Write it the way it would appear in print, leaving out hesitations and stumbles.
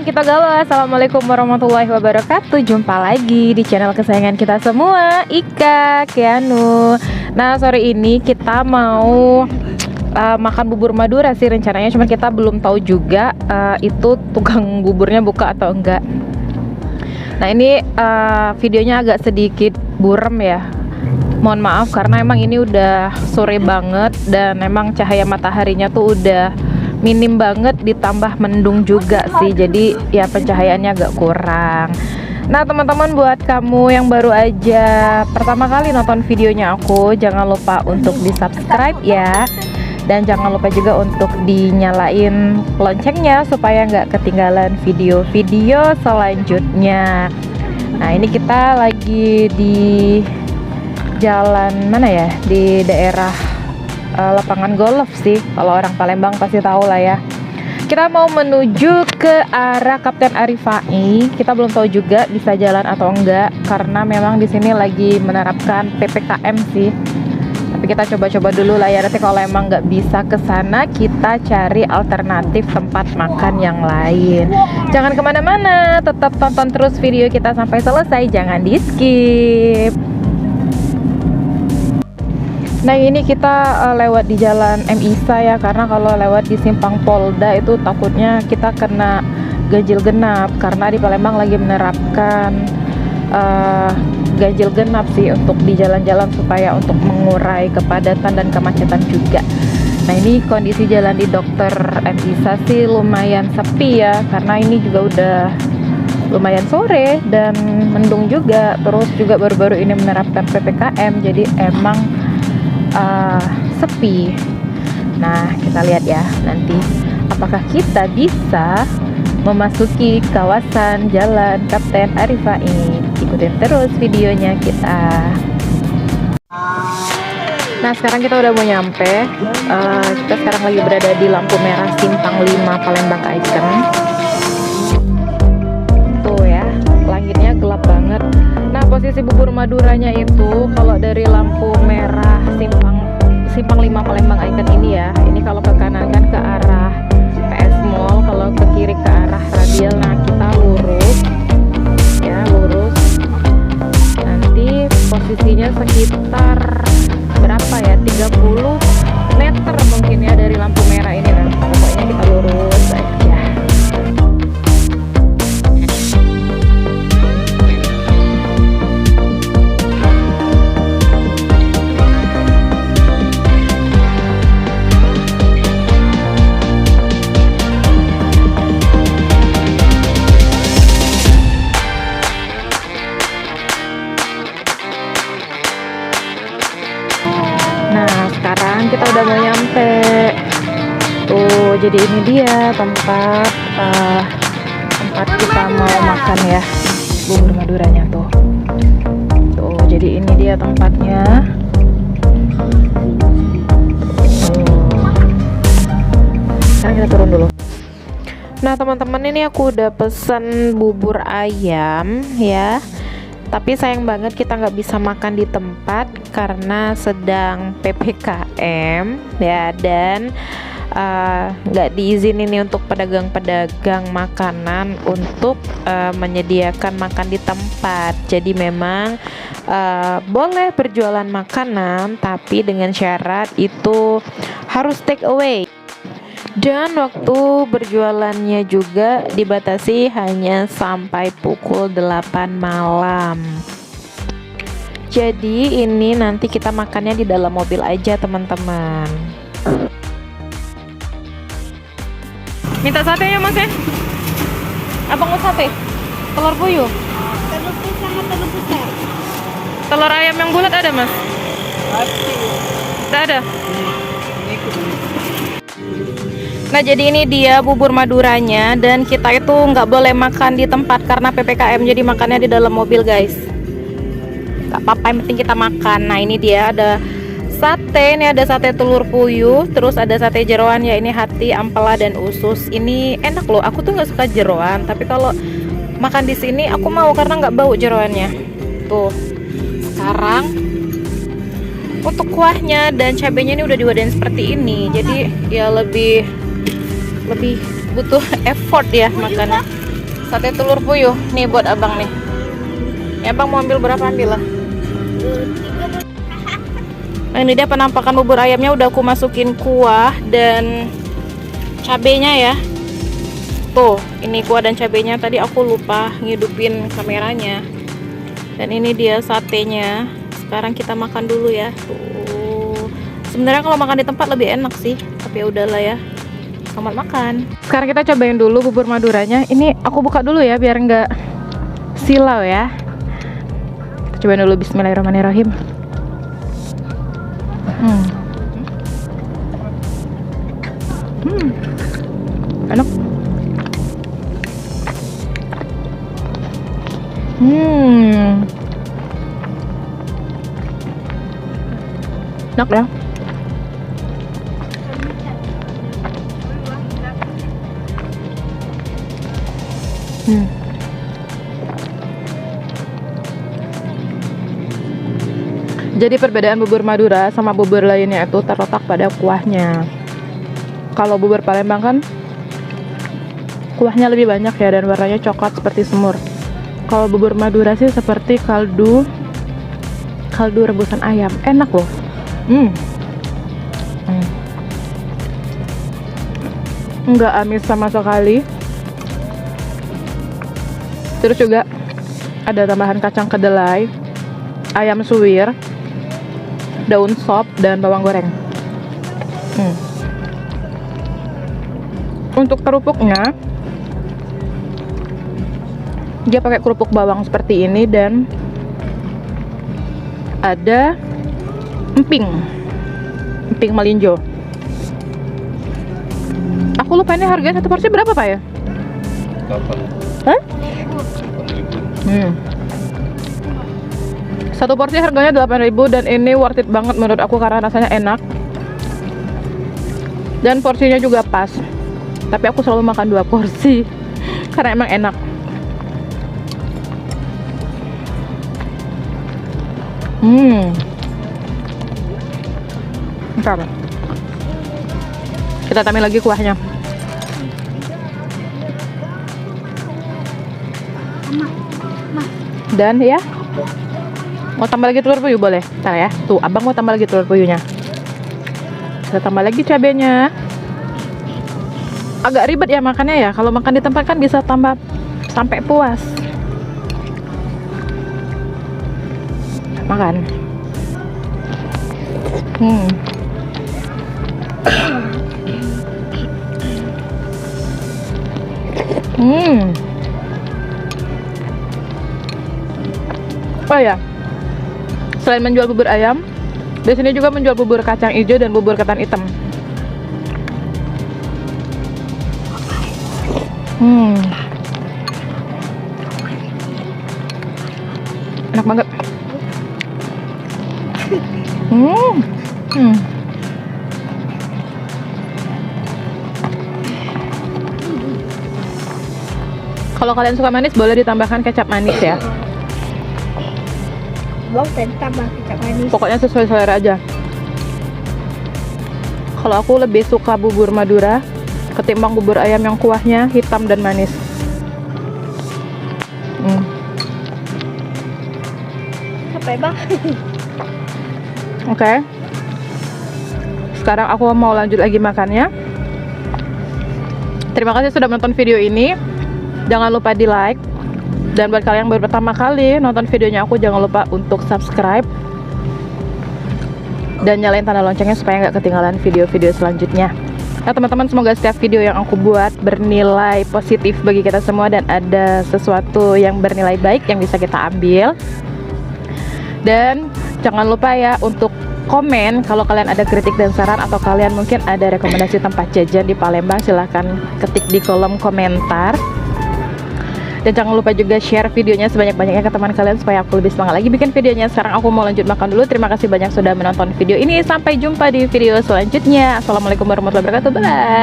kita galau. Assalamualaikum warahmatullahi wabarakatuh. Jumpa lagi di channel kesayangan kita semua, Ika Keanu. Nah, sore ini kita mau makan bubur Madura sih rencananya. Cuman kita belum tahu juga itu tukang buburnya buka atau enggak. Nah, ini videonya agak sedikit buram ya. Mohon maaf karena emang ini udah sore banget dan emang cahaya mataharinya tuh udah minim banget, ditambah mendung juga sih, jadi ya pencahayaannya agak kurang. Nah teman-teman, buat kamu yang baru aja pertama kali nonton videonya aku, jangan lupa untuk di subscribe ya, dan jangan lupa juga untuk dinyalain loncengnya supaya nggak ketinggalan video-video selanjutnya. Nah ini kita lagi di jalan mana ya, di daerah lapangan golf sih, kalau orang Palembang pasti tahu lah ya. Kita mau menuju ke arah Kapten Arifai. Kita belum tahu juga bisa jalan atau enggak karena memang di sini lagi menerapkan PPKM sih. Tapi kita coba-coba dulu lah ya. Nanti kalau emang nggak bisa ke sana, kita cari alternatif tempat makan yang lain. Jangan kemana-mana, tetap tonton terus video kita sampai selesai, jangan di skip. Nah ini kita lewat di jalan M. Isa ya, karena kalau lewat di simpang Polda itu takutnya kita kena ganjil genap, karena di Palembang lagi menerapkan ganjil genap sih untuk di jalan-jalan supaya untuk mengurai kepadatan dan kemacetan juga. Nah ini kondisi jalan di Dr. M. Isa sih lumayan sepi ya, karena ini juga udah lumayan sore dan mendung juga, terus juga baru-baru ini menerapkan PPKM, jadi emang sepi. Nah kita lihat ya nanti apakah kita bisa memasuki kawasan jalan Kapten Arifai. Ikutin terus videonya kita. Nah sekarang kita udah mau nyampe. Kita sekarang lagi berada di lampu merah simpang 5 Palembang Icon. Tuh ya, langitnya gelap banget. Nah posisi bubur Maduranya itu kalau dari lampu merah simpang 5 Palembang Icon ini ya, ini kalau ke kanan kan ke arah PS Mall, kalau ke kiri ke arah Radial. Nah kita lurus ya, lurus. Nanti posisinya sekitar berapa ya, 30 meter mungkin ya dari lampu merah ini. Nah pokoknya kita lurus aja. Sekarang kita udah mau nyampe tuh, jadi ini dia tempat kita mau makan ya bubur Maduranya tuh. Jadi ini dia tempatnya. Sekarang kita turun dulu. Nah teman-teman, ini aku udah pesen bubur ayam ya, tapi sayang banget kita nggak bisa makan di tempat karena sedang PPKM ya, dan nggak diizinin nih untuk pedagang-pedagang makanan untuk menyediakan makan di tempat. Jadi memang boleh berjualan makanan, tapi dengan syarat itu harus take away. Dan waktu berjualannya juga dibatasi hanya sampai pukul 8 malam. Jadi ini nanti kita makannya di dalam mobil aja teman-teman. Minta satenya mas ya? Apa mau sate? Telur puyuh? Telur puyuh sama telur besar. Telur ayam yang bulat ada mas? Tidak ada? Nah jadi ini dia bubur Maduranya, dan kita itu nggak boleh makan di tempat karena PPKM, jadi makannya di dalam mobil guys. Gak apa-apa, yang penting kita makan. Nah ini dia ada sate, ini ada sate telur puyuh, terus ada sate jeroan ya, ini hati, ampela dan usus. Ini enak loh, aku tuh nggak suka jeroan, tapi kalau makan di sini aku mau karena nggak bau jeroannya. Tuh sekarang untuk kuahnya dan cabenya ini udah diwadahin seperti ini, jadi ya lebih butuh effort ya makannya. Sate telur puyuh nih buat abang nih. Ya abang mau ambil berapa, ambil lah. Nah, ini dia penampakan bubur ayamnya, udah aku masukin kuah dan cabenya ya. Tuh, ini kuah dan cabenya, tadi aku lupa ngidupin kameranya. Dan ini dia satenya. Sekarang kita makan dulu ya. Tuh. Sebenarnya kalau makan di tempat lebih enak sih, tapi ya udahlah ya. Selamat makan. Sekarang kita cobain dulu bubur maduranya. Ini aku buka dulu ya biar nggak silau ya. Kita cobain dulu, bismillahirrahmanirrahim. Enak. Enak ya. Jadi perbedaan bubur Madura sama bubur lainnya itu terletak pada kuahnya. Kalau bubur Palembang kan kuahnya lebih banyak ya dan warnanya coklat seperti semur. Kalau bubur Madura sih seperti kaldu rebusan ayam, enak loh. Nggak amis sama sekali. Terus juga ada tambahan kacang kedelai, ayam suwir, daun sop, dan bawang goreng. Untuk kerupuknya, dia pakai kerupuk bawang seperti ini dan ada emping melinjo. Aku lupa ini harganya satu porsi berapa Pak ya? 8. Hah? Satu porsi harganya 8.000 dan ini worth it banget menurut aku karena rasanya enak dan porsinya juga pas. Tapi aku selalu makan 2 porsi karena emang enak. Bentar. Kita tambahin lagi kuahnya. Dan ya, mau tambah lagi telur puyuh boleh. Ntar ya, tuh abang mau tambah lagi telur puyuhnya. Kita tambah lagi cabenya. Agak ribet ya makannya ya. Kalau makan di tempat kan bisa tambah sampai puas. Makan. Oh ya, selain menjual bubur ayam, di sini juga menjual bubur kacang hijau dan bubur ketan hitam. Enak banget. Kalau kalian suka manis, boleh ditambahkan kecap manis ya. Tambah kecap manis. Pokoknya sesuai selera aja. Kalau aku lebih suka bubur Madura ketimbang bubur ayam yang kuahnya hitam dan manis. Apa ya Bang? Oke. Sekarang aku mau lanjut lagi makannya. Terima kasih sudah menonton video ini. Jangan lupa di like. Dan buat kalian yang baru pertama kali nonton videonya aku, jangan lupa untuk subscribe dan nyalain tanda loncengnya supaya nggak ketinggalan video-video selanjutnya. Nah teman-teman, semoga setiap video yang aku buat bernilai positif bagi kita semua dan ada sesuatu yang bernilai baik yang bisa kita ambil. Dan jangan lupa ya untuk komen kalau kalian ada kritik dan saran atau kalian mungkin ada rekomendasi tempat jajan di Palembang, silahkan ketik di kolom komentar. Dan jangan lupa juga share videonya sebanyak-banyaknya ke teman kalian supaya aku lebih semangat lagi bikin videonya. Sekarang aku mau lanjut makan dulu. Terima kasih banyak sudah menonton video ini. Sampai jumpa di video selanjutnya. Assalamualaikum warahmatullahi wabarakatuh. Bye.